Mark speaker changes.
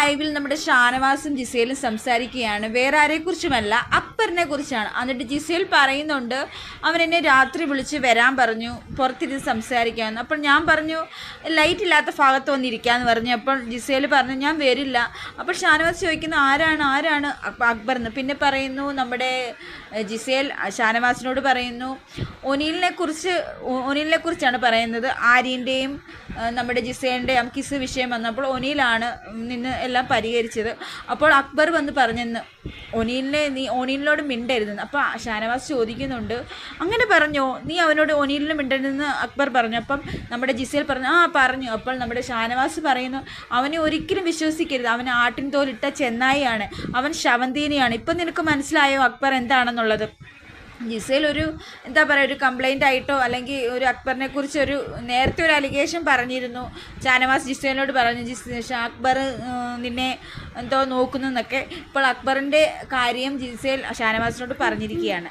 Speaker 1: ലൈവിൽ നമ്മുടെ ഷാനവാസും ജിസേലും സംസാരിക്കുകയാണ്. വേറെ ആരെക്കുറിച്ചുമല്ല, അക്ബറിനെ കുറിച്ചാണ്. എന്നിട്ട് ജിസേൽ പറയുന്നുണ്ട്, അവൻ എന്നെ രാത്രി വിളിച്ച് വരാൻ പറഞ്ഞു, പുറത്തിരുന്ന് സംസാരിക്കാമെന്ന്. അപ്പോൾ ഞാൻ പറഞ്ഞു ലൈറ്റ് ഇല്ലാത്ത ഭാഗത്ത് വന്നിരിക്കാമെന്ന് പറഞ്ഞു. അപ്പോൾ ജിസേൽ പറഞ്ഞു ഞാൻ വരില്ല. അപ്പോൾ ഷാനവാസ് ചോദിക്കുന്നു ആരാണ് അക്ബർ എന്ന്. പിന്നെ പറയുന്നു നമ്മുടെ ജിസേൽ ഷാനവാസിനോട് പറയുന്നു ഒനീലിനെ കുറിച്ചാണ് പറയുന്നത്. ആര്യൻ്റെയും നമ്മുടെ ജിസേലിൻ്റെയും കിസ് വിഷയം വന്നപ്പോൾ ഒനീലാണ് നിന്ന് എല്ലാം പരിഹരിച്ചത്. അപ്പോൾ അക്ബർ വന്ന് പറഞ്ഞെന്ന് നീ ഒനീലിനോട് മിണ്ടരുതെന്ന്. അപ്പോൾ ഷാനവാസ് ചോദിക്കുന്നുണ്ട് അങ്ങനെ പറഞ്ഞോ, നീ അവനോട് ഒനീലിന് മിണ്ടരുതെന്ന് അക്ബർ പറഞ്ഞു. അപ്പം നമ്മുടെ ജിസേൽ പറഞ്ഞു പറഞ്ഞു. അപ്പോൾ നമ്മുടെ ഷാനവാസ് പറയുന്നു അവനെ ഒരിക്കലും വിശ്വസിക്കരുത്, അവൻ ആട്ടിൻ തോലിട്ട ചെന്നായിയാണ്, അവൻ ശവന്തീനിയാണ്. ഇപ്പം നിനക്ക് മനസ്സിലായോ അക്ബർ എന്താണെന്നുള്ളത്. ജിസേൽ ഒരു എന്താ പറയുക, ഒരു കംപ്ലൈൻ്റ് ആയിട്ടോ അല്ലെങ്കിൽ ഒരു അക്ബറിനെ കുറിച്ച് നേരത്തെ ഒരു അലിഗേഷൻ പറഞ്ഞിരുന്നു. ഷാനവാസ് ജിസേലിനോട് പറഞ്ഞു അക്ബർ നിന്നെ എന്തോ നോക്കുന്നു എന്നൊക്കെ. ഇപ്പോൾ അക്ബറിൻ്റെ കാര്യം ജിസേൽ ഷാനവാസിനോട് പറഞ്ഞിരിക്കുകയാണ്.